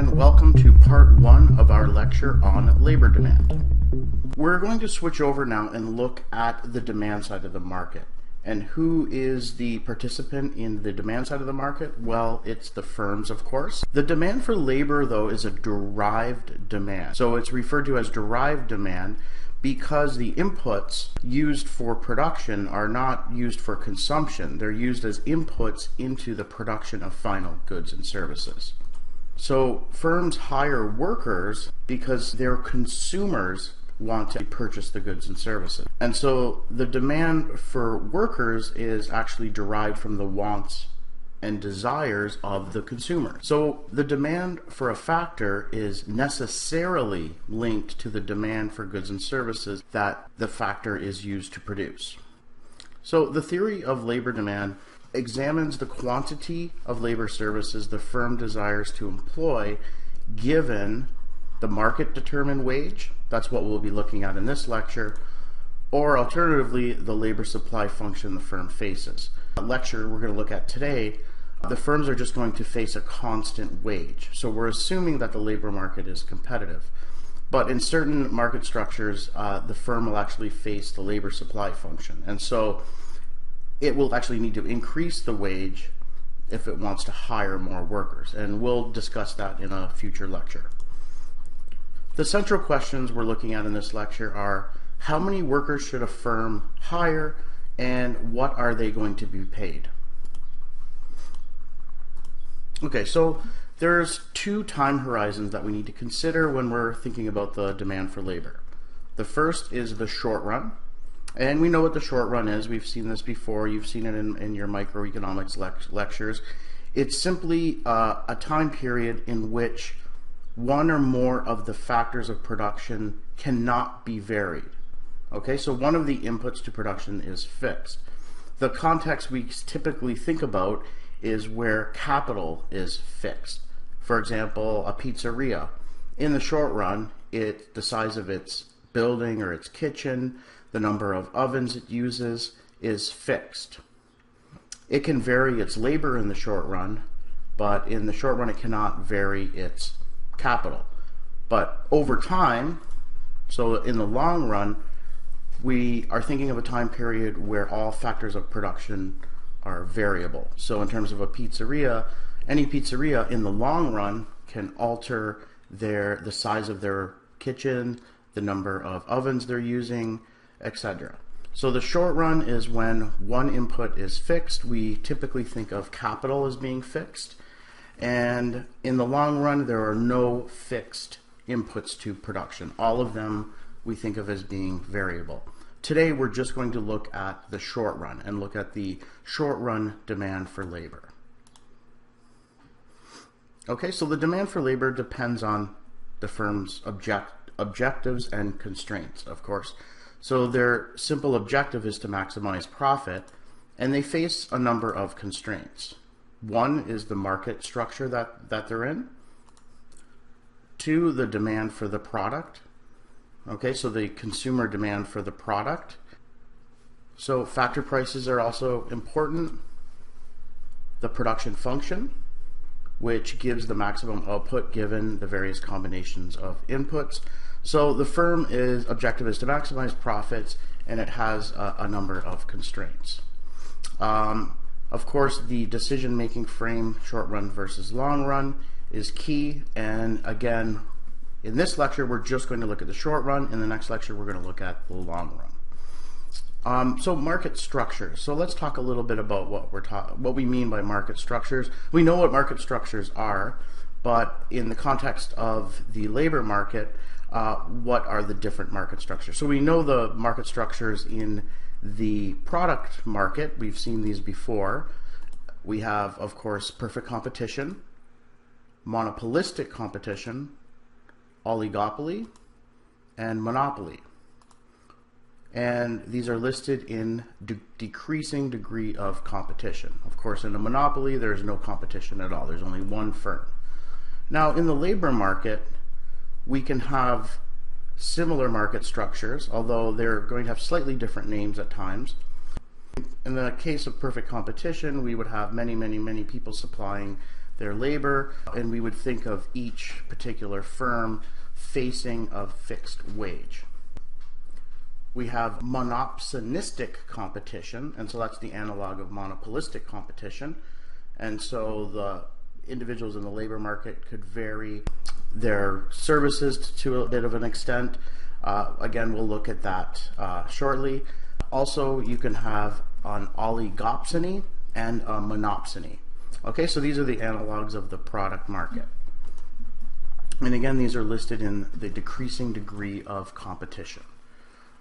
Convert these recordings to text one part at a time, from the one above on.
and welcome to part 1 of our lecture on labor demand. We're going to switch over now and look at the demand side of the market. And who is the participant in the demand side of the market? Well, it's the firms, of course. The demand for labor, though, is a derived demand. So it's referred to as derived demand because the inputs used for production are not used for consumption. They're used as inputs into the production of final goods and services. So firms hire workers because their consumers want to purchase the goods and services. And so the demand for workers is actually derived from the wants and desires of the consumer. So the demand for a factor is necessarily linked to the demand for goods and services that the factor is used to produce. So the theory of labor demand examines the quantity of labor services the firm desires to employ given the market determined wage. That's what we'll be looking at in this lecture, or alternatively the labor supply function the firm faces. The lecture we're going to look at today, the firms are just going to face a constant wage. So we're assuming that the labor market is competitive. But in certain market structures, the firm will actually face the labor supply function. And so it will actually need to increase the wage if it wants to hire more workers. And we'll discuss that in a future lecture. The central questions we're looking at in this lecture are: how many workers should a firm hire, and what are they going to be paid? Okay, so there's two time horizons that we need to consider when we're thinking about the demand for labor. The first is the short run, and we know what the short run is. We've seen this before. You've seen it in your microeconomics lectures. It's simply a time period in which one or more of the factors of production cannot be varied. Okay, so one of the inputs to production is fixed. The context we typically think about is where capital is fixed. For example, a pizzeria. In the short run, the size of its building or its kitchen, the number of ovens it uses is fixed. It can vary its labor in the short run, but in the short run it cannot vary its capital. But over time, so in the long run, we are thinking of a time period where all factors of production are variable. So in terms of a pizzeria, any pizzeria in the long run can alter the size of their kitchen, the number of ovens they're using, etc. So the short run is when one input is fixed. We typically think of capital as being fixed. And in the long run, there are no fixed inputs to production. All of them we think of as being variable. Today, we're just going to look at the short run and look at the short run demand for labor. Okay, so the demand for labor depends on the firm's objectives and constraints, of course. So their simple objective is to maximize profit, and they face a number of constraints. One is the market structure that they're in. Two, the demand for the product. Okay, so the consumer demand for the product. So factor prices are also important. The production function, which gives the maximum output given the various combinations of inputs. So the firm's objective is to maximize profits, and it has a number of constraints. Of course, the decision-making frame, short run versus long run, is key. And again, in this lecture, we're just going to look at the short run. In the next lecture, we're going to look at the long run. So market structures. So let's talk a little bit about what we mean by market structures. We know what market structures are, but in the context of the labor market, what are the different market structures? So we know the market structures in the product market. We've seen these before. We have, of course, perfect competition, monopolistic competition, oligopoly, and monopoly. And these are listed in decreasing degree of competition. Of course, in a monopoly, there's no competition at all. There's only one firm. Now, in the labor market, we can have similar market structures, although they're going to have slightly different names at times. In the case of perfect competition, we would have many people supplying their labor, and we would think of each particular firm facing a fixed wage. We have monopsonistic competition, and so that's the analog of monopolistic competition. And so the individuals in the labor market could vary their services to a bit of an extent. Again, we'll look at that shortly. Also, you can have an oligopsony and a monopsony. Okay, so these are the analogs of the product market. And again, these are listed in the decreasing degree of competition.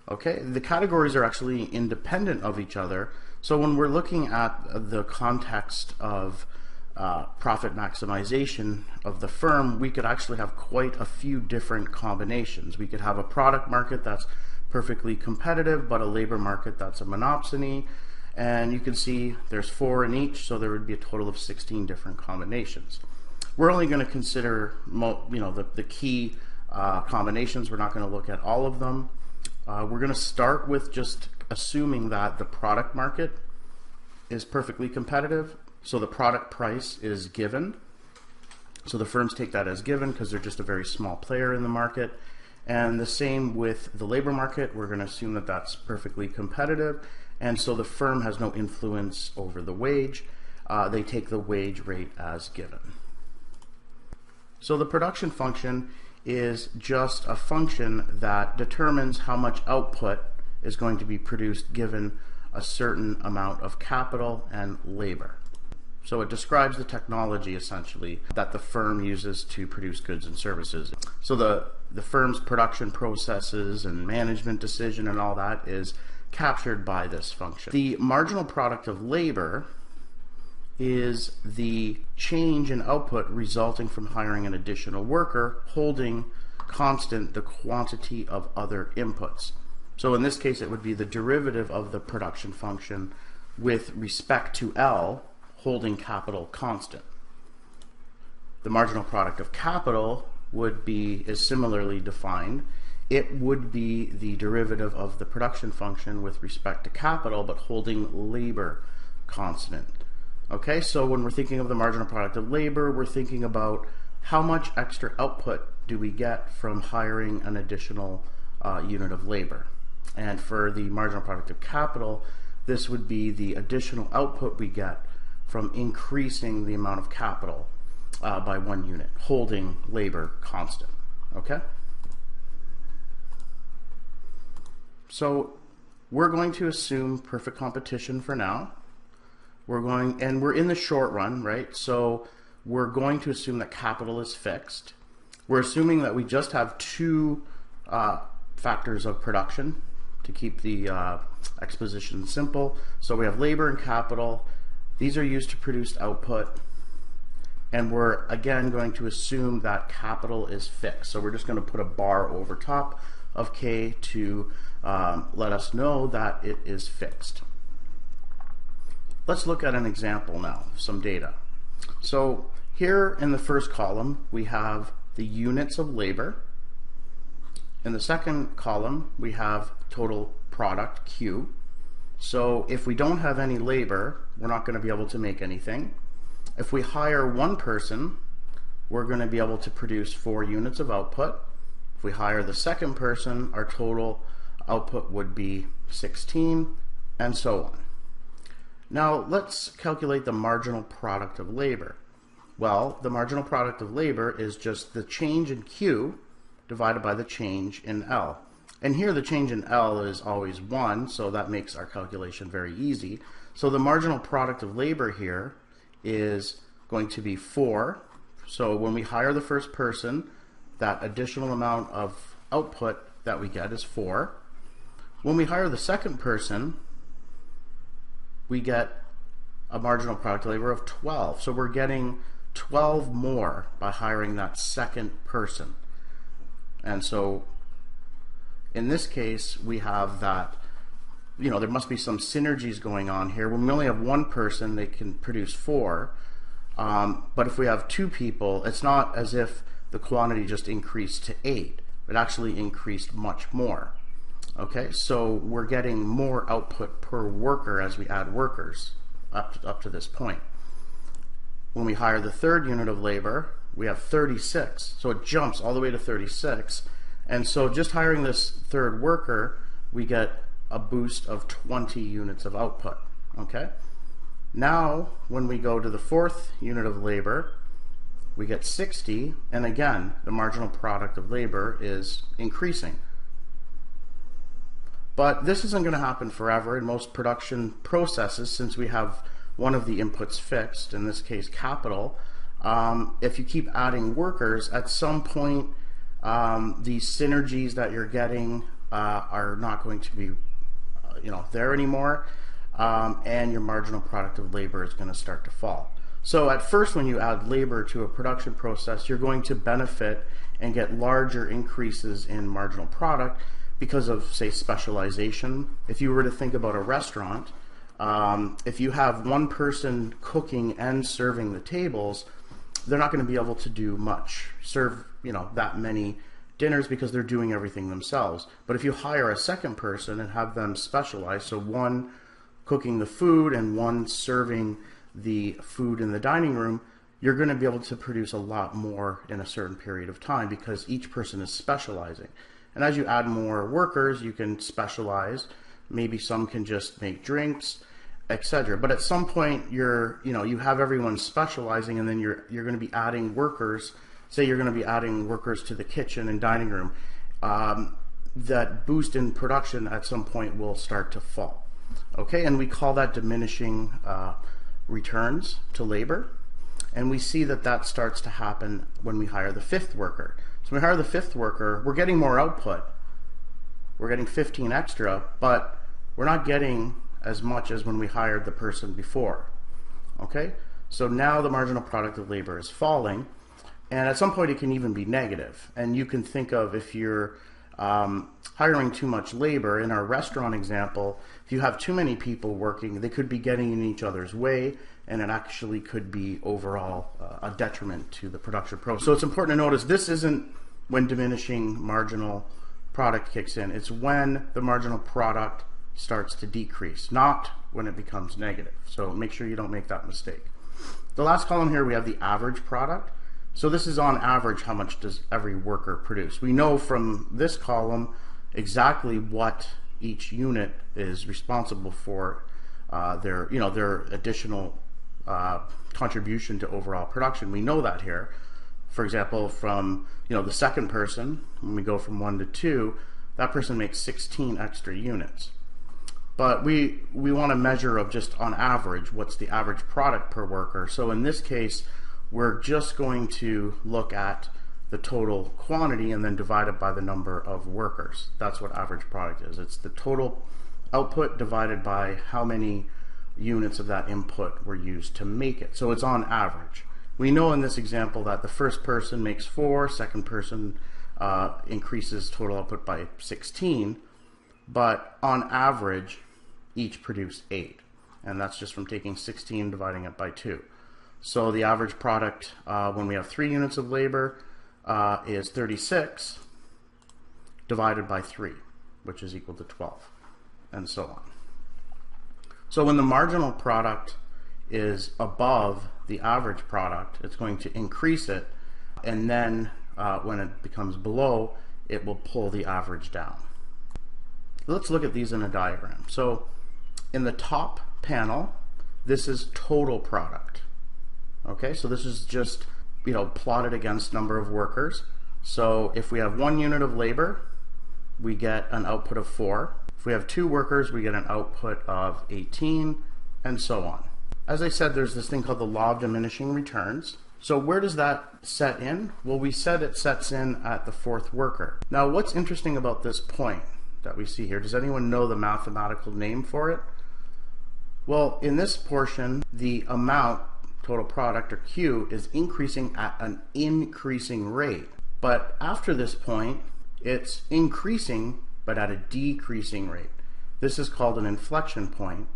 Okay, the categories are actually independent of each other. So when we're looking at the context of profit maximization of the firm, we could actually have quite a few different combinations. We could have a product market that's perfectly competitive, but a labor market that's a monopsony. And you can see there's 4 in each, so there would be a total of 16 different combinations. We're only going to consider the key combinations. We're not going to look at all of them. We're going to start with just assuming that the product market is perfectly competitive. So the product price is given. So the firms take that as given because they're just a very small player in the market. And the same with the labor market. We're going to assume that that's perfectly competitive. And so the firm has no influence over the wage. They take the wage rate as given. So the production function is just a function that determines how much output is going to be produced given a certain amount of capital and labor. So it describes the technology essentially that the firm uses to produce goods and services. So the firm's production processes and management decision and all that is captured by this function. The marginal product of labor is the change in output resulting from hiring an additional worker, holding constant the quantity of other inputs. So in this case, it would be the derivative of the production function with respect to L, holding capital constant. The marginal product of capital is similarly defined. It would be the derivative of the production function with respect to capital, but holding labor constant. Okay, so when we're thinking of the marginal product of labor, we're thinking about how much extra output do we get from hiring an additional unit of labor. And for the marginal product of capital, this would be the additional output we get from increasing the amount of capital by 1 unit, holding labor constant. Okay? So we're going to assume perfect competition for now. We're in the short run, right? So we're going to assume that capital is fixed. We're assuming that we just have 2 factors of production to keep the exposition simple. So we have labor and capital. These are used to produce output. And we're again going to assume that capital is fixed. So we're just going to put a bar over top of K to let us know that it is fixed. Let's look at an example now, some data. So here in the first column, we have the units of labor. In the second column, we have total product, Q. So if we don't have any labor, we're not going to be able to make anything. If we hire 1 person, we're going to be able to produce 4 units of output. If we hire the second person, our total output would be 16, and so on. Now let's calculate the marginal product of labor. Well, the marginal product of labor is just the change in Q divided by the change in L. And here the change in L is always 1, so that makes our calculation very easy. So the marginal product of labor here is going to be 4. So when we hire the first person, that additional amount of output that we get is 4. When we hire the second person, we get a marginal product of labor of 12. So we're getting 12 more by hiring that second person. And so in this case, we have that, there must be some synergies going on here. When we only have 1 person, they can produce 4. But if we have 2 people, it's not as if the quantity just increased to 8. It actually increased much more. Okay, so we're getting more output per worker as we add workers up to this point. When we hire the third unit of labor, we have 36. So it jumps all the way to 36. And so just hiring this third worker, we get a boost of 20 units of output. Okay? Now, when we go to the fourth unit of labor, we get 60, and again, the marginal product of labor is increasing. But this isn't going to happen forever in most production processes, since we have one of the inputs fixed, in this case capital. If you keep adding workers, at some point the synergies that you're getting are not going to be there anymore, and your marginal product of labor is going to start to fall. So at first, when you add labor to a production process, you're going to benefit and get larger increases in marginal product because of, say, specialization. If you were to think about a restaurant, if you have one person cooking and serving the tables, they're not going to be able to do much, serve that many dinners, because they're doing everything themselves. But if you hire a second person and have them specialize, so one cooking the food and one serving the food in the dining room, you're going to be able to produce a lot more in a certain period of time because each person is specializing. And as you add more workers, you can specialize. Maybe some can just make drinks, etc. But at some point, you have everyone specializing, and then you're going to be adding workers. Say you're going to be adding workers to the kitchen and dining room. That boost in production at some point will start to fall. Okay, and we call that diminishing returns to labor. And we see that starts to happen when we hire the fifth worker. So when we hire the fifth worker, we're getting more output. We're getting 15 extra, but we're not getting as much as when we hired the person before. Okay, so now the marginal product of labor is falling, and at some point it can even be negative. And you can think of, if you're hiring too much labor, in our restaurant example, if you have too many people working, they could be getting in each other's way, and it actually could be overall a detriment to the production process. So it's important to notice this isn't when diminishing marginal product kicks in. It's when the marginal product starts to decrease, not when it becomes negative. So make sure you don't make that mistake. The last column here, we have the average product. So this is on average, how much does every worker produce? We know from this column exactly what each unit is responsible for, their additional contribution to overall production. We know that here. For example, from the second person, when we go from 1 to 2, that person makes 16 extra units. But we want to measure of just on average, what's the average product per worker. So in this case, we're just going to look at the total quantity and then divide it by the number of workers. That's what average product is. It's the total output divided by how many units of that input were used to make it. So it's on average. We know in this example that the first person makes 4, second person increases total output by 16, but on average, each produced 8. And that's just from taking 16, dividing it by 2. So the average product when we have 3 units of labor is 36 divided by 3, which is equal to 12, and so on. So when the marginal product is above the average product, it's going to increase it, and then when it becomes below, it will pull the average down. Let's look at these in a diagram. So in the top panel, this is total product. Okay, so this is just plotted against number of workers. So if we have 1 unit of labor, we get an output of 4. If we have 2 workers, we get an output of 18, and so on. As I said, there's this thing called the law of diminishing returns. So where does that set in? Well, we said it sets in at the 4th worker. Now, what's interesting about this point that we see here, does anyone know the mathematical name for it? Well, in this portion, the amount, total product, or Q, is increasing at an increasing rate. But after this point, it's increasing, but at a decreasing rate. This is called an inflection point.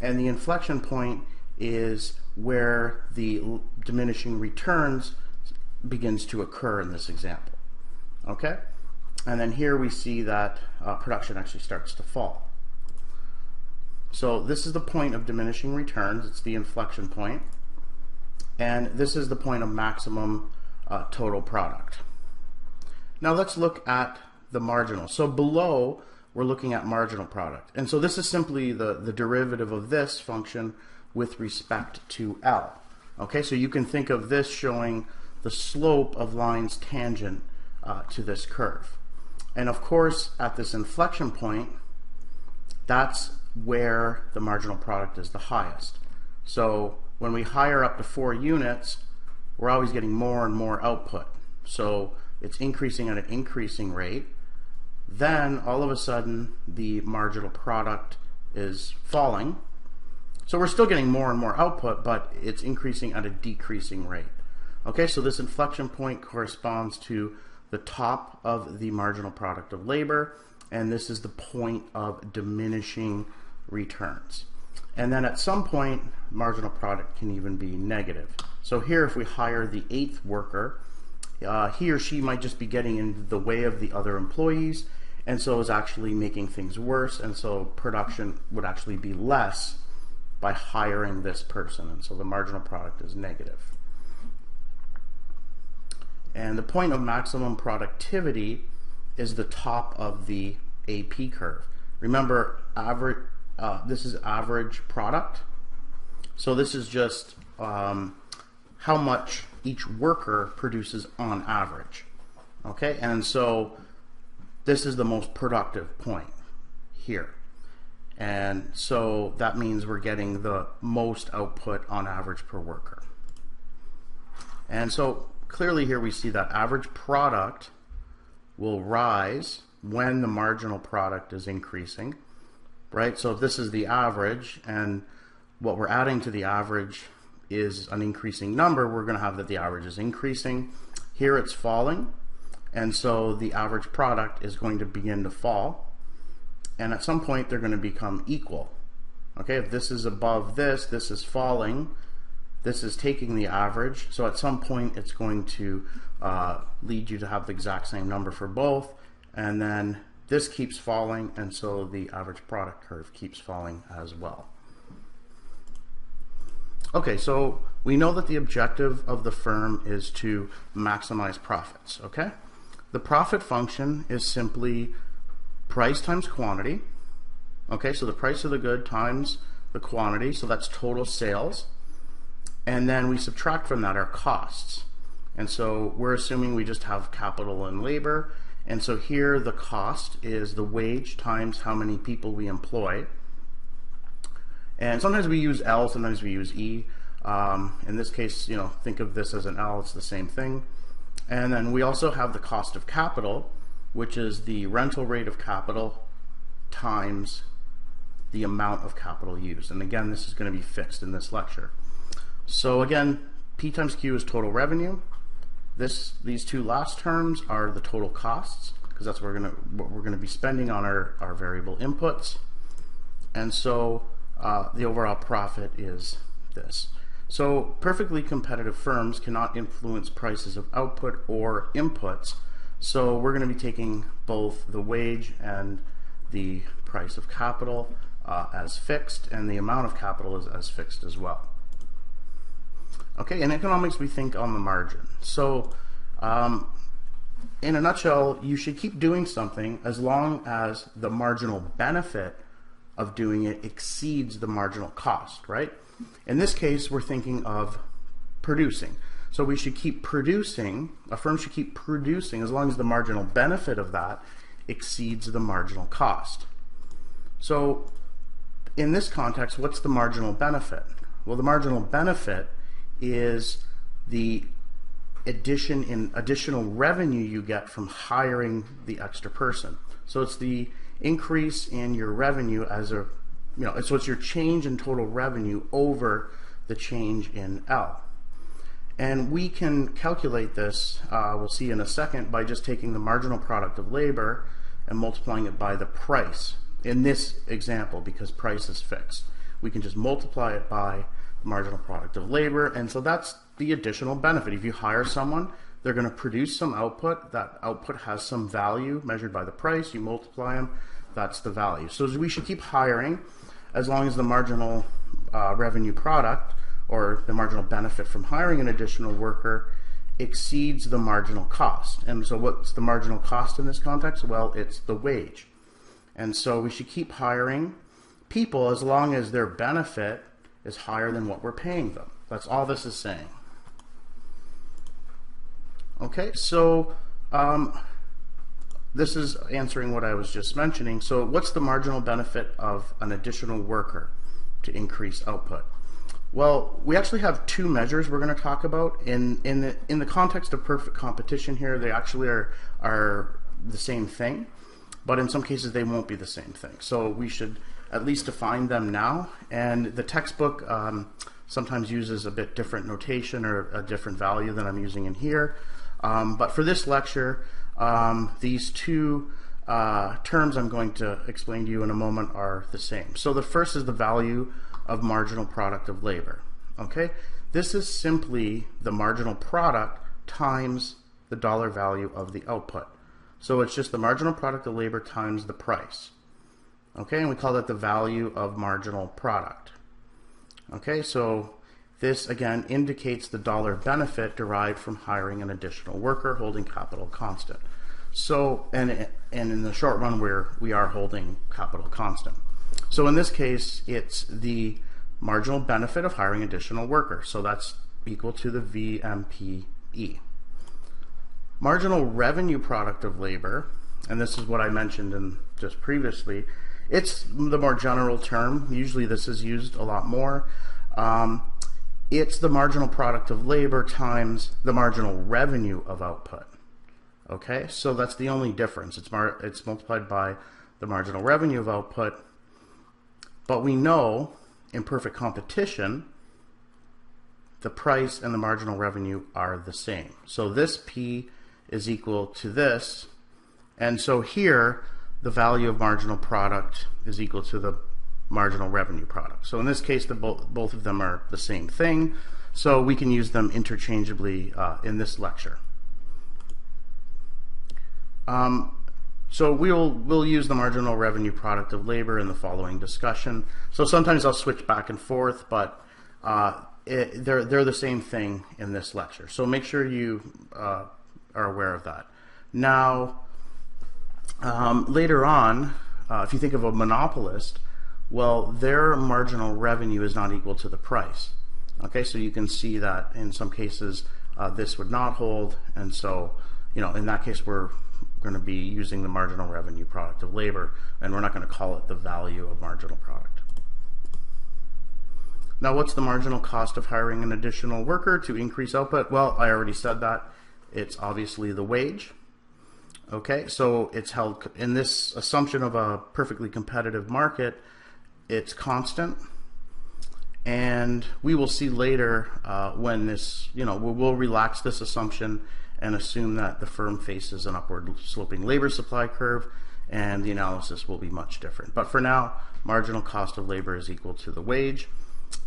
And the inflection point is where the diminishing returns begins to occur in this example. Okay? And then here we see that production actually starts to fall. So this is the point of diminishing returns. It's the inflection point. and this is the point of maximum total product. Now let's look at the marginal. So below, we're looking at marginal product. And so this is simply the derivative of this function with respect to L. Okay, so you can think of this showing the slope of lines tangent to this curve. And of course, at this inflection point, that's where the marginal product is the highest. So when we hire up to 4 units, we're always getting more and more output. So it's increasing at an increasing rate. Then all of a sudden the marginal product is falling. So we're still getting more and more output, but it's increasing at a decreasing rate. Okay, so this inflection point corresponds to the top of the marginal product of labor, and this is the point of diminishing returns. And then at some point, marginal product can even be negative. So here, if we hire the 8th worker, he or she might just be getting in the way of the other employees, and so is actually making things worse, and so production would actually be less by hiring this person, and so the marginal product is negative. And the point of maximum productivity is the top of the AP curve. Remember, this is average product, so this is just how much each worker produces on average. Okay, and so this is the most productive point here. And so that means we're getting the most output on average per worker. And so clearly here we see that average product will rise when the marginal product is increasing, right? So if this is the average and what we're adding to the average is an increasing number, we're going to have that the average is increasing. Here it's falling, and so the average product is going to begin to fall. And at some point they're going to become equal. Okay, if this is above this, this is falling, this is taking the average, so at some point it's going to lead you to have the exact same number for both, and then this keeps falling, and so the average product curve keeps falling as well. Okay, so we know that the objective of the firm is to maximize profits, okay? The profit function is simply price times quantity. Okay, so the price of the good times the quantity, so that's total sales. And then we subtract from that our costs. And so we're assuming we just have capital and labor. And so here the cost is the wage times how many people we employ. And sometimes we use L, sometimes we use E. In this case, you know, think of this as an L, it's the same thing. And then we also have the cost of capital, which is the rental rate of capital times the amount of capital used. And again, this is going to be fixed in this lecture. So again, P times Q is total revenue. These two last terms are the total costs, because that's what we're going to be spending on our variable inputs. And so the overall profit is this. So perfectly competitive firms cannot influence prices of output or inputs. So we're going to be taking both the wage and the price of capital as fixed, and the amount of capital is as fixed as well. Okay, in economics we think on the margin. So in a nutshell, you should keep doing something as long as the marginal benefit of doing it exceeds the marginal cost, right? In this case, we're thinking of producing. So we should keep producing, a firm should keep producing as long as the marginal benefit of that exceeds the marginal cost. So in this context, what's the marginal benefit? Well, the marginal benefit is the additional revenue you get from hiring the extra person. So it's the increase in your revenue as a, so it's your change in total revenue over the change in L. And we can calculate this, we'll see in a second, by just taking the marginal product of labor and multiplying it by the price. In this example, because price is fixed, we can just multiply it by the marginal product of labor, and so that's the additional benefit. If you hire someone, they're going to produce some output. That output has some value measured by the price. You multiply them, that's the value. So we should keep hiring as long as the marginal revenue product, or the marginal benefit from hiring an additional worker exceeds the marginal cost. And so what's the marginal cost in this context? Well, it's the wage. And so we should keep hiring people as long as their benefit is higher than what we're paying them. That's all this is saying. Okay, so this is answering what I was just mentioning. So what's the marginal benefit of an additional worker to increase output? Well, we actually have two measures we're going to talk about. In the context of perfect competition here, they actually are the same thing, but in some cases they won't be the same thing. So we should at least define them now. And the textbook sometimes uses a bit different notation or a different value than I'm using in here. But for this lecture, these two terms I'm going to explain to you in a moment are the same. So the first is the value of marginal product of labor. Okay, this is simply the marginal product times the dollar value of the output. So it's just the marginal product of labor times the price. Okay, and we call that the value of marginal product. Okay, so this again indicates the dollar benefit derived from hiring an additional worker, holding capital constant. So, and in the short run, we are holding capital constant. So in this case, it's the marginal benefit of hiring additional workers. So that's equal to the VMPE. Marginal revenue product of labor, and this is what I mentioned in just previously, it's the more general term. Usually this is used a lot more. It's the marginal product of labor times the marginal revenue of output. Okay, so that's the only difference. It's multiplied by the marginal revenue of output. But we know in perfect competition, the price and the marginal revenue are the same. So this P is equal to this. And so here, the value of marginal product is equal to the marginal revenue product. So in this case, both of them are the same thing. So we can use them interchangeably in this lecture. So we'll use the marginal revenue product of labor in the following discussion. So sometimes I'll switch back and forth, but they're the same thing in this lecture. So make sure you are aware of that. Now, later on, if you think of a monopolist, well, their marginal revenue is not equal to the price. Okay, so you can see that in some cases this would not hold, and so in that case we're going to be using the marginal revenue product of labor, and we're not going to call it the value of marginal product. Now, what's the marginal cost of hiring an additional worker to increase output? Well, I already said that. It's obviously the wage. Okay, so it's held in this assumption of a perfectly competitive market, it's constant. And we will see later when this, we'll relax this assumption and assume that the firm faces an upward sloping labor supply curve, and the analysis will be much different. But for now, marginal cost of labor is equal to the wage,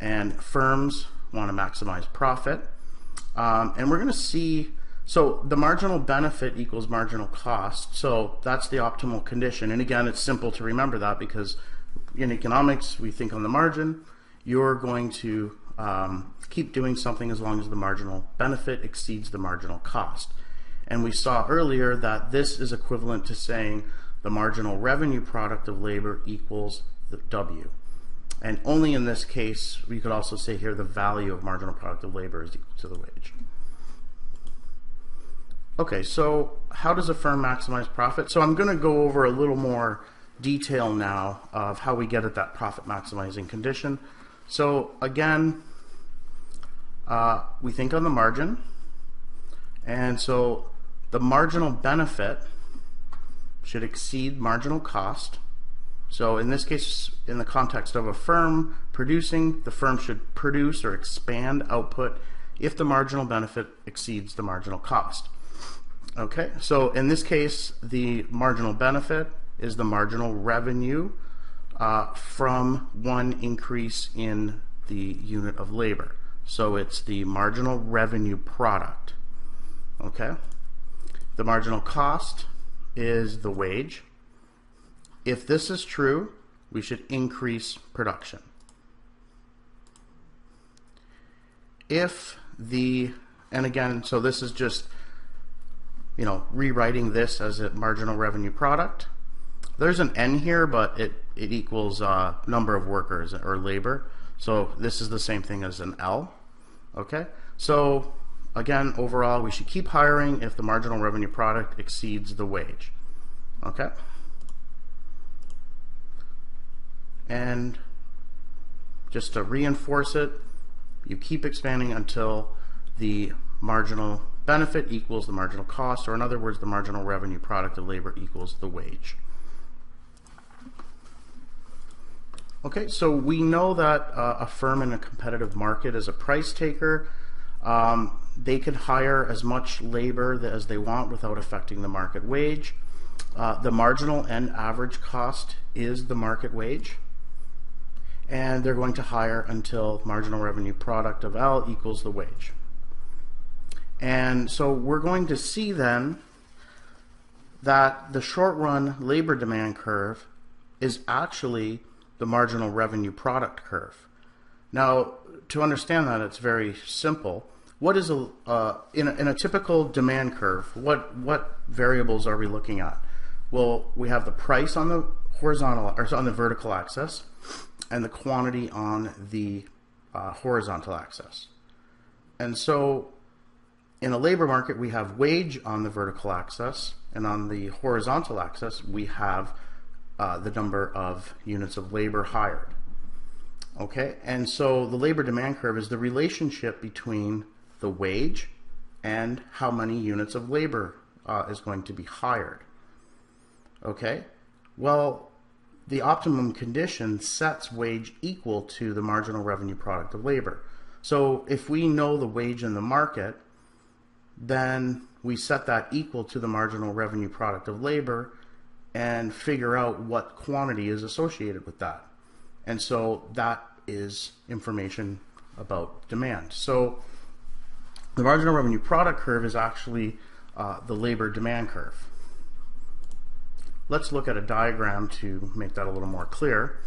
and firms want to maximize profit. And we're going to see, so the marginal benefit equals marginal cost, so that's the optimal condition. And again, it's simple to remember that because in economics, we think on the margin. You're going to keep doing something as long as the marginal benefit exceeds the marginal cost. And we saw earlier that this is equivalent to saying the marginal revenue product of labor equals the W. And only in this case, we could also say here the value of marginal product of labor is equal to the wage. Okay, so how does a firm maximize profit? So I'm going to go over a little more detail now of how we get at that profit maximizing condition. So again, we think on the margin, and so the marginal benefit should exceed marginal cost. So in this case, in the context of a firm producing, the firm should produce or expand output if the marginal benefit exceeds the marginal cost. Okay, so in this case, the marginal benefit is the marginal revenue from one increase in the unit of labor. So it's the marginal revenue product. Okay, the marginal cost is the wage. If this is true, we should increase production. if the, and again, so this is just, rewriting this as a marginal revenue product. There's an N here, but it equals number of workers or labor. So this is the same thing as an L. Okay, so again, overall, we should keep hiring if the marginal revenue product exceeds the wage. Okay, and just to reinforce it, you keep expanding until the marginal benefit equals the marginal cost, or in other words, the marginal revenue product of labor equals the wage. Okay, so we know that a firm in a competitive market is a price taker. They can hire as much labor as they want without affecting the market wage. The marginal and average cost is the market wage. And they're going to hire until marginal revenue product of L equals the wage. And so we're going to see then that the short-run labor demand curve is actually the marginal revenue product curve. Now, to understand that, it's very simple. What is in a typical demand curve? What variables are we looking at? Well, we have the price on the horizontal or on the vertical axis, and the quantity on the horizontal axis. And so, in a labor market, we have wage on the vertical axis, and on the horizontal axis, we have the number of units of labor hired. Okay, and so the labor demand curve is the relationship between the wage and how many units of labor is going to be hired. Okay, well, the optimum condition sets wage equal to the marginal revenue product of labor. So if we know the wage in the market, then we set that equal to the marginal revenue product of labor and figure out what quantity is associated with that. And so that is information about demand. So the marginal revenue product curve is actually the labor demand curve. Let's look at a diagram to make that a little more clear.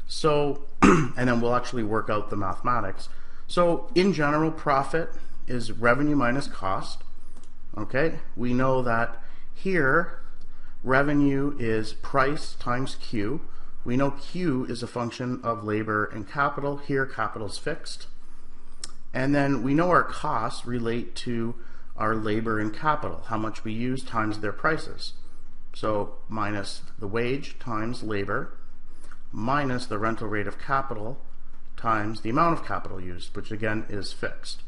So, and then we'll actually work out the mathematics. So in general, profit is revenue minus cost. Okay, we know that here revenue is price times Q. We know Q is a function of labor and capital. Here capital is fixed. And then we know our costs relate to our labor and capital, how much we use times their prices. So minus the wage times labor minus the rental rate of capital times the amount of capital used, which again is fixed.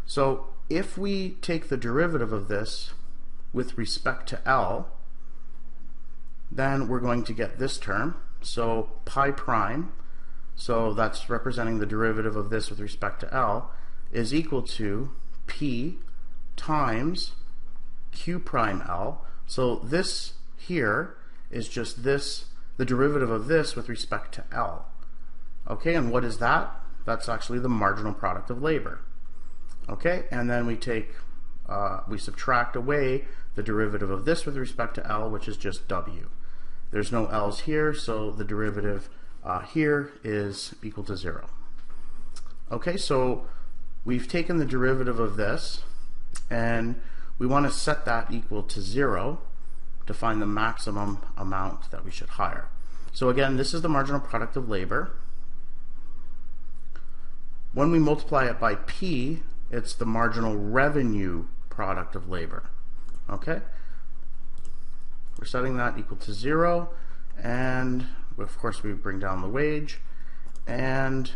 So if we take the derivative of this with respect to L, then we're going to get this term. So pi prime, so that's representing the derivative of this with respect to L, is equal to P times Q prime L. So this here is just this, the derivative of this with respect to L. Okay, and what is that? That's actually the marginal product of labor. Okay, and then we take, we subtract away the derivative of this with respect to L, which is just W. There's no L's here, so the derivative here is equal to 0. Okay, so we've taken the derivative of this, and we want to set that equal to 0 to find the maximum amount that we should hire. So again, this is the marginal product of labor. When we multiply it by P, it's the marginal revenue product of labor. Okay? We're setting that equal to 0, and of course we bring down the wage, and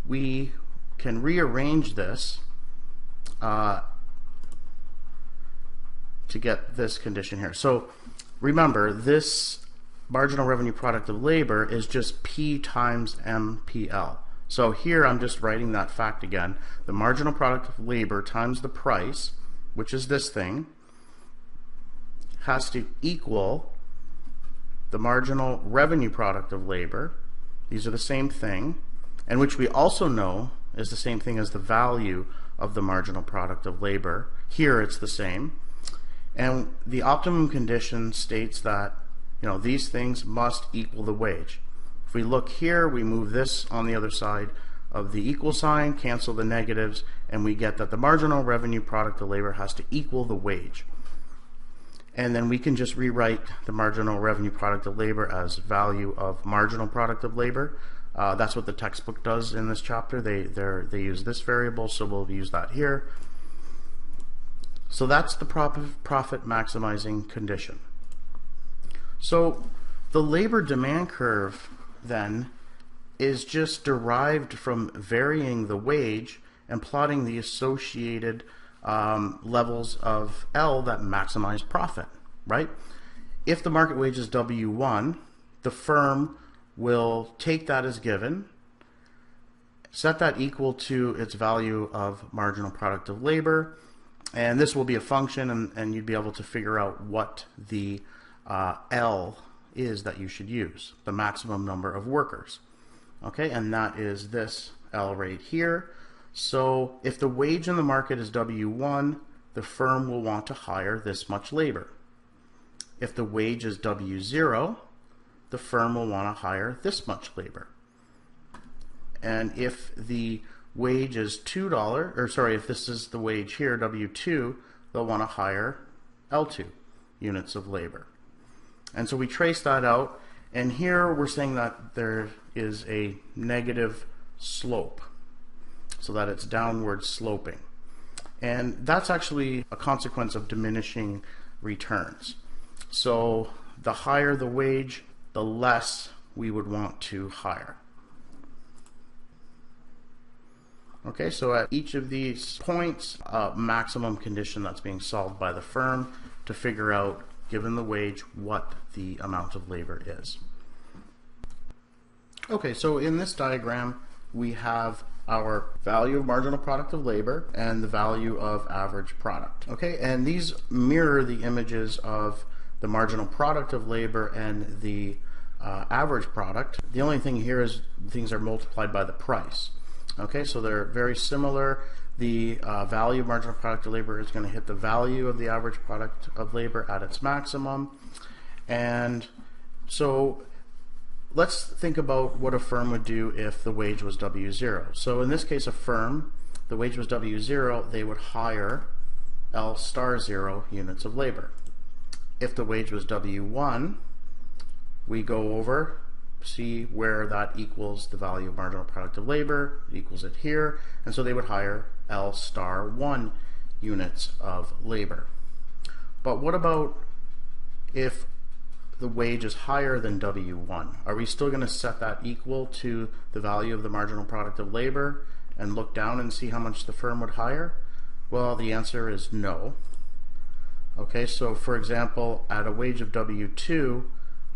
we can rearrange this to get this condition here. So remember, this marginal revenue product of labor is just P times MPL. So here I'm just writing that fact again. The marginal product of labor times the price, which is this thing, has to equal the marginal revenue product of labor. These are the same thing, and which we also know is the same thing as the value of the marginal product of labor. Here it's the same. And the optimum condition states that, these things must equal the wage. If we look here, we move this on the other side of the equal sign, cancel the negatives, and we get that the marginal revenue product of labor has to equal the wage. And then we can just rewrite the marginal revenue product of labor as value of marginal product of labor. That's what the textbook does in this chapter. They use this variable, so we'll use that here. So that's the profit maximizing condition. So the labor demand curve then is just derived from varying the wage and plotting the associated levels of L that maximize profit, right? If the market wage is W1, the firm will take that as given, set that equal to its value of marginal product of labor, and this will be a function, and you'd be able to figure out what the L is that you should use, the maximum number of workers. Okay, and that is this L right here. So if the wage in the market is W1, the firm will want to hire this much labor. If the wage is W0, the firm will want to hire this much labor. And if the wage is $2, or sorry, if this is the wage here, W2, they'll want to hire L2 units of labor. And so we trace that out, and here we're saying that there is a negative slope, so that it's downward sloping. And that's actually a consequence of diminishing returns. So the higher the wage, the less we would want to hire. Okay, so at each of these points, a maximum condition that's being solved by the firm to figure out, given the wage, what the amount of labor is. Okay, so in this diagram, we have our value of marginal product of labor and the value of average product. Okay, and these mirror the images of the marginal product of labor and the average product. The only thing here is things are multiplied by the price. Okay, so they're very similar. The value of marginal product of labor is going to hit the value of the average product of labor at its maximum. And so let's think about what a firm would do if the wage was W0. So in this case, a firm, the wage was W0, they would hire L star 0 units of labor. If the wage was W1, we go over, see where that equals the value of marginal product of labor, equals it here, and so they would hire L star 1 units of labor. But what about if the wage is higher than W1? Are we still going to set that equal to the value of the marginal product of labor and look down and see how much the firm would hire? Well, the answer is no. Okay, so for example, at a wage of W2,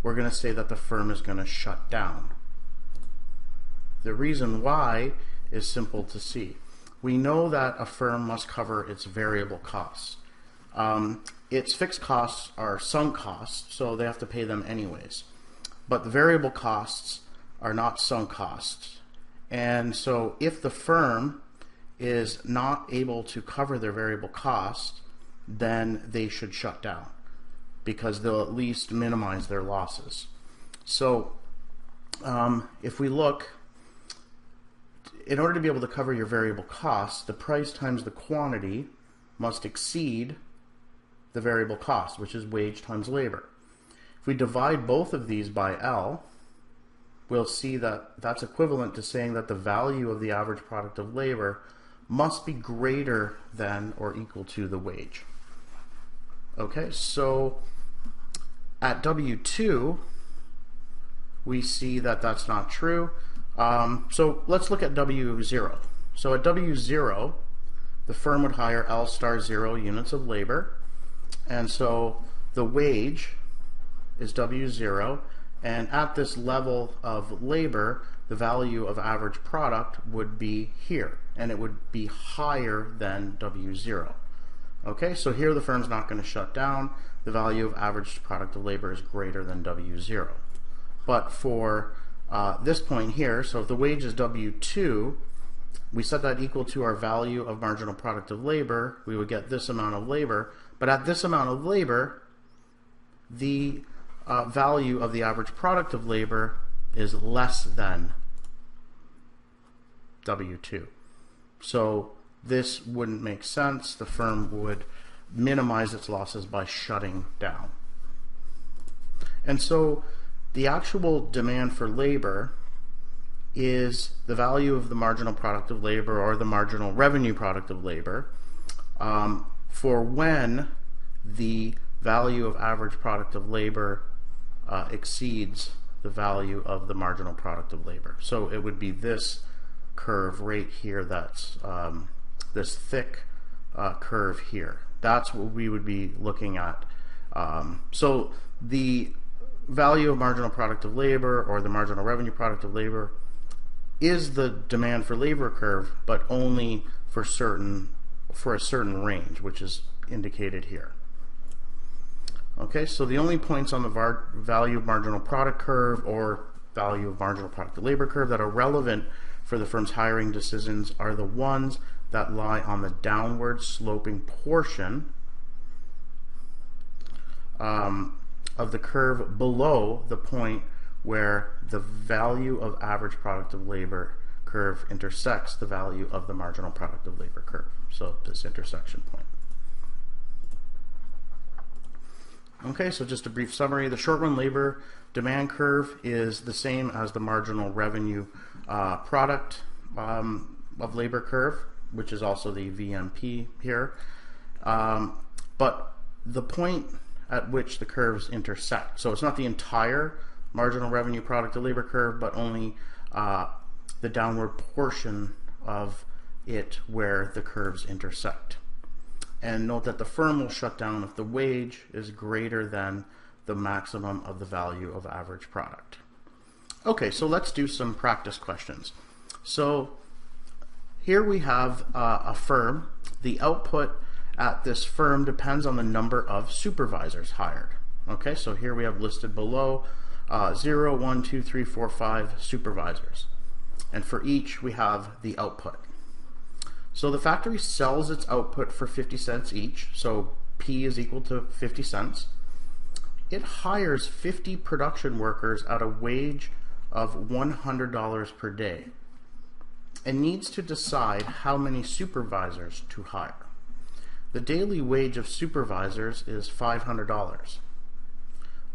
we're going to say that the firm is going to shut down. The reason why is simple to see. We know that a firm must cover its variable costs. Its fixed costs are sunk costs, so they have to pay them anyways. But the variable costs are not sunk costs. And so if the firm is not able to cover their variable costs, then they should shut down, because they'll at least minimize their losses. So if we look, in order to be able to cover your variable costs, the price times the quantity must exceed the variable cost, which is wage times labor. If we divide both of these by L, we'll see that that's equivalent to saying that the value of the average product of labor must be greater than or equal to the wage. Okay, so at W2, we see that that's not true. So let's look at W0. So at W0, the firm would hire L star 0 units of labor, and so the wage is W0, and at this level of labor, the value of average product would be here, and it would be higher than W0. Okay, so here the firm's not going to shut down. The value of average product of labor is greater than W0. But for this point here, so if the wage is W2, we set that equal to our value of marginal product of labor, we would get this amount of labor. But at this amount of labor, the value of the average product of labor is less than W-2. So this wouldn't make sense. The firm would minimize its losses by shutting down. And so the actual demand for labor is the value of the marginal product of labor, or the marginal revenue product of labor, for when the value of average product of labor exceeds the value of the marginal product of labor. So it would be this curve right here, that's this thick curve here. That's what we would be looking at. So the value of marginal product of labor, or the marginal revenue product of labor, is the demand for labor curve, but only for a certain range, which is indicated here. Okay, so the only points on the value of marginal product curve, or value of marginal product of labor curve, that are relevant for the firm's hiring decisions are the ones that lie on the downward sloping portion of the curve below the point where the value of average product of labor curve intersects the value of the marginal product of labor curve. So this intersection point. Okay, so just a brief summary. The short-run labor demand curve is the same as the marginal revenue product of labor curve, which is also the VMP here. But the point at which the curves intersect, so it's not the entire marginal revenue product of labor curve, but only the downward portion of it where the curves intersect. And note that the firm will shut down if the wage is greater than the maximum of the value of average product. Okay, so let's do some practice questions. So here we have a firm. The output at this firm depends on the number of supervisors hired. Okay, so here we have listed below 0, 1, 2, 3, 4, 5 supervisors. And for each we have the output. So the factory sells its output for 50 cents each, so P is equal to 50 cents. It hires 50 production workers at a wage of $100 per day and needs to decide how many supervisors to hire. The daily wage of supervisors is $500,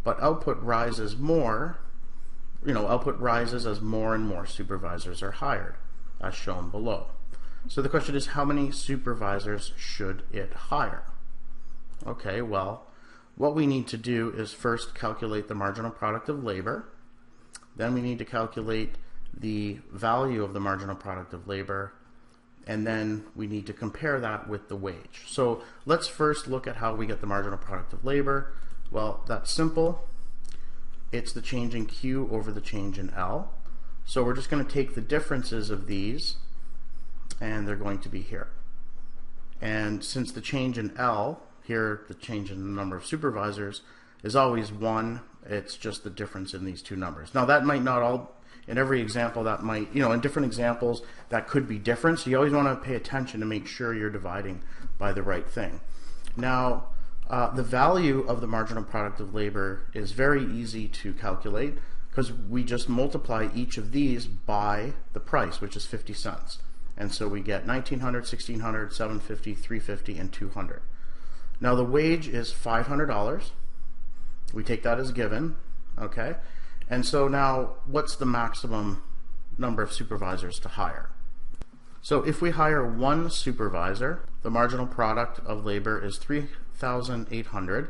but output rises more, output rises as more and more supervisors are hired, as shown below. So the question is, how many supervisors should it hire? Okay, well, what we need to do is first calculate the marginal product of labor. Then we need to calculate the value of the marginal product of labor. And then we need to compare that with the wage. So let's first look at how we get the marginal product of labor. Well, that's simple. It's the change in Q over the change in L. So we're just going to take the differences of these, and they're going to be here. And since the change in L, here the change in the number of supervisors, is always 1, it's just the difference in these two numbers. Now that might not all, in every example that might, in different examples that could be different, so you always want to pay attention to make sure you're dividing by the right thing. Now the value of the marginal product of labor is very easy to calculate because we just multiply each of these by the price, which is 50 cents. And so we get 1900, 1600, 750, 350, and 200. Now the wage is $500. We take that as given, okay? And so now what's the maximum number of supervisors to hire? So if we hire one supervisor, the marginal product of labor is 3,800.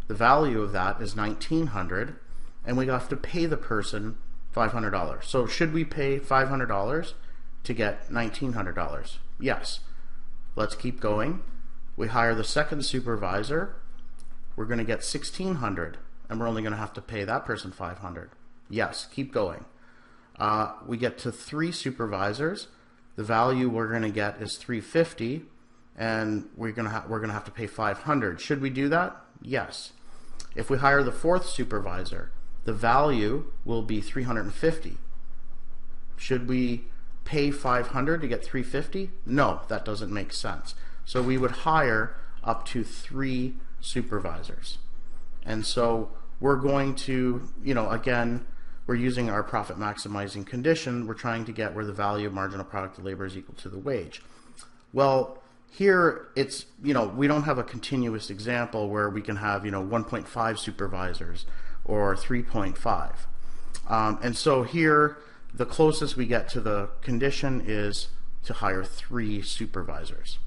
The value of that is 1,900, and we have to pay the person $500. So should we pay $500 to get $1,900? Yes. Let's keep going. We hire the second supervisor. We're going to get $1,600, and we're only going to have to pay that person $500. Yes. Keep going. We get to 3 supervisors. The value we're going to get is $350, and we're going to have to pay $500. Should we do that? Yes. If we hire the 4th supervisor, the value will be $350. Should we pay $500 to get $350? No, that doesn't make sense. So we would hire up to 3 supervisors. And so we're going to, again, we're using our profit maximizing condition. We're trying to get where the value of marginal product of labor is equal to the wage. Well, here it's, we don't have a continuous example where we can have, 1.5 supervisors or 3.5. And so here, the closest we get to the condition is to hire 3 supervisors.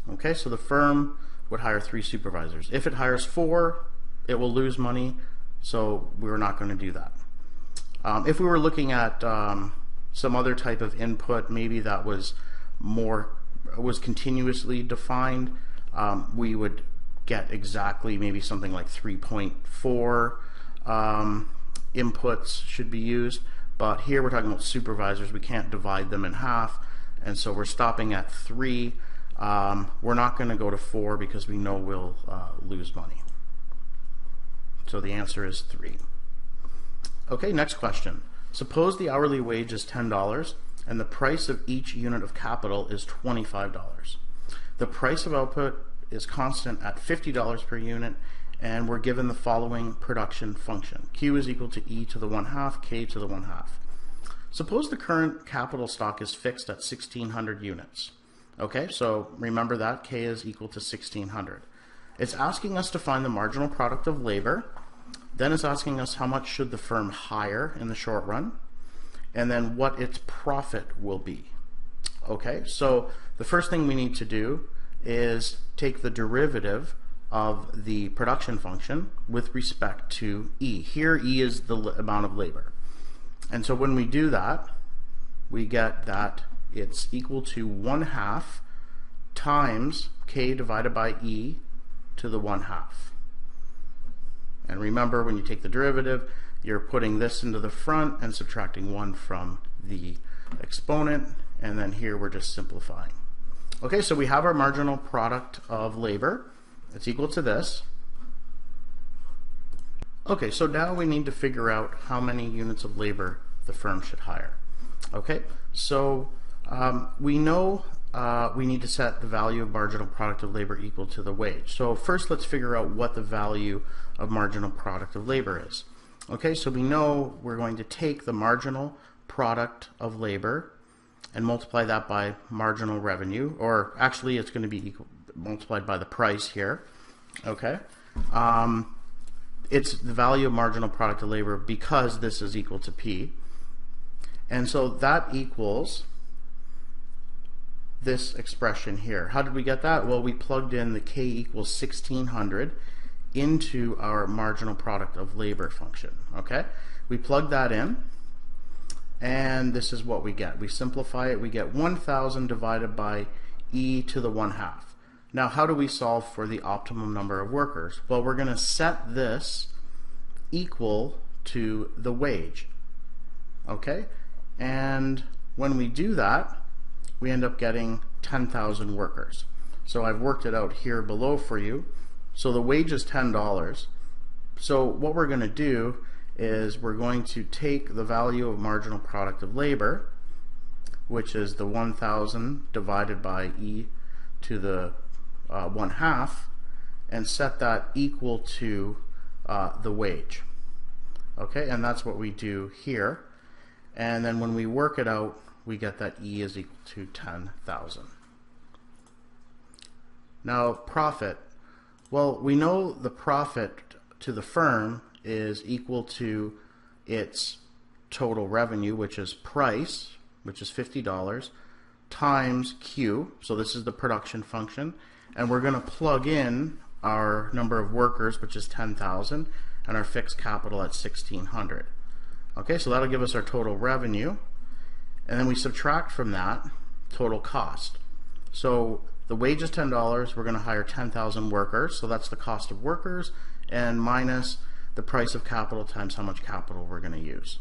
Okay, so the firm would hire 3 supervisors. If it hires 4, it will lose money, so we're not going to do that. If we were looking at some other type of input, maybe that was continuously defined, we would get exactly maybe something like 3.4 inputs should be used. But here we're talking about supervisors. We can't divide them in half, and so we're stopping at 3. We're not going to go to 4 because we know we'll lose money. So the answer is 3. Okay, next question. Suppose the hourly wage is $10 and the price of each unit of capital is $25. The price of output is constant at $50 per unit, and we're given the following production function. Q is equal to E to the 1/2, K to the 1/2. Suppose the current capital stock is fixed at 1,600 units. Okay, so remember that K is equal to 1,600. It's asking us to find the marginal product of labor. Then it's asking us how much should the firm hire in the short run, and then what its profit will be. Okay, so the first thing we need to do is take the derivative of the production function with respect to E. Here E is the amount of labor. And so when we do that, we get that it's equal to 1/2 times K divided by E to the 1/2. And remember, when you take the derivative, you're putting this into the front and subtracting 1 from the exponent, and then here we're just simplifying. Okay, so we have our marginal product of labor. It's equal to this. Okay, so now we need to figure out how many units of labor the firm should hire. Okay, so we know we need to set the value of marginal product of labor equal to the wage. So first let's figure out what the value of marginal product of labor is. Okay, so we know we're going to take the marginal product of labor and multiply that by marginal revenue, or actually it's going to be multiplied by the price here. Okay, it's the value of marginal product of labor because this is equal to P, and so that equals this expression here. How did we get that? Well, we plugged in the K equals 1,600 into our marginal product of labor function. Okay, we plug that in, and this is what we get. We simplify it. We get 1,000 divided by E to the 1/2. Now, how do we solve for the optimum number of workers? Well, we're going to set this equal to the wage. Okay, and when we do that, we end up getting 10,000 workers. So I've worked it out here below for you. So the wage is $10. So what we're going to do is we're going to take the value of marginal product of labor, which is the 1,000 divided by E to the 1/2, and set that equal to the wage. Okay, and that's what we do here. And then when we work it out, we get that E is equal to 10,000. Now, profit. Well, we know the profit to the firm is equal to its total revenue, which is price, which is $50, times Q. So this is the production function. And we're going to plug in our number of workers, which is 10,000, and our fixed capital at 1,600. Okay, so that'll give us our total revenue. And then we subtract from that total cost. So the wage is $10. We're going to hire 10,000 workers. So that's the cost of workers, and minus the price of capital times how much capital we're going to use.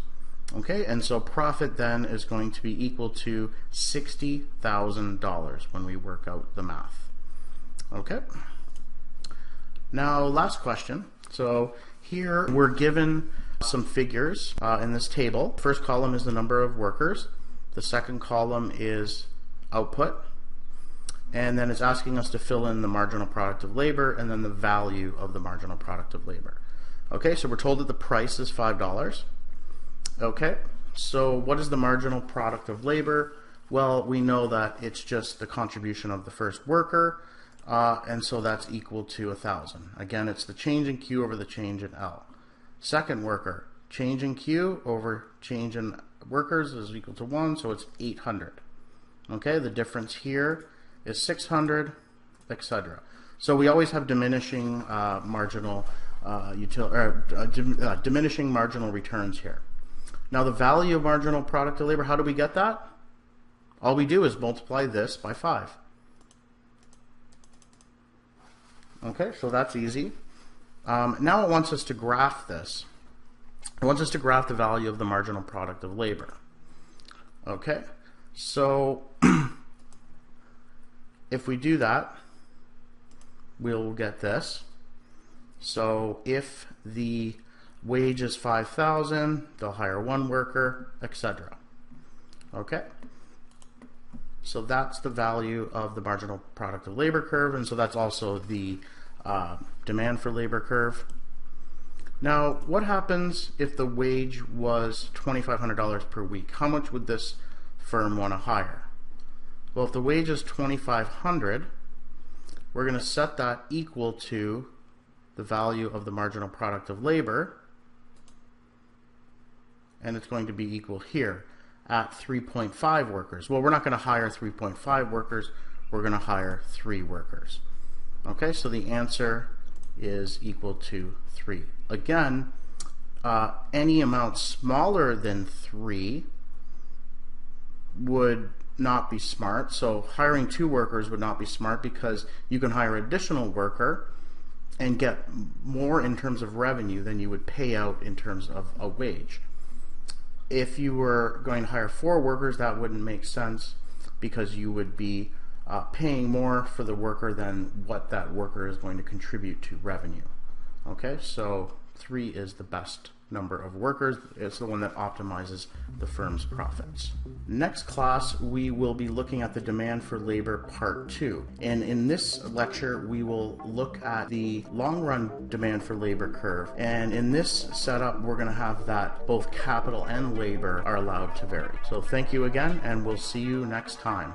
Okay, and so profit then is going to be equal to $60,000 when we work out the math. Okay. Now, last question. So here we're given some figures in this table. First column is the number of workers. The second column is output. And then it's asking us to fill in the marginal product of labor and then the value of the marginal product of labor. Okay, so we're told that the price is $5. Okay, so what is the marginal product of labor? Well, we know that it's just the contribution of the first worker, and so that's equal to 1,000. Again, it's the change in Q over the change in L. Second worker, change in Q over change in workers is equal to 1, so it's 800. Okay, the difference here is 600, etc. So we always have diminishing diminishing marginal returns here. Now the value of marginal product of labor, how do we get that? All we do is multiply this by 5. Okay, so that's easy. Now it wants us to graph this. It wants us to graph the value of the marginal product of labor. Okay, so if we do that, we'll get this. So if the wage is 5,000, they'll hire one worker, etc. Okay, so that's the value of the marginal product of labor curve, and so that's also the demand for labor curve. Now, what happens if the wage was $2,500 per week? How much would this firm want to hire? Well, if the wage is $2,500, we're going to set that equal to the value of the marginal product of labor, and it's going to be equal here at 3.5 workers. Well, we're not going to hire 3.5 workers, we're going to hire 3 workers. Okay, so the answer is equal to 3. Again, any amount smaller than 3 would not be smart. So hiring 2 workers would not be smart, because you can hire an additional worker and get more in terms of revenue than you would pay out in terms of a wage. If you were going to hire 4 workers, that wouldn't make sense, because you would be paying more for the worker than what that worker is going to contribute to revenue. Okay, so 3 is the best number of workers. It's the one that optimizes the firm's profits. Next class, we will be looking at the demand for labor part 2. And in this lecture, we will look at the long-run demand for labor curve. And in this setup, we're going to have that both capital and labor are allowed to vary. So thank you again, and we'll see you next time.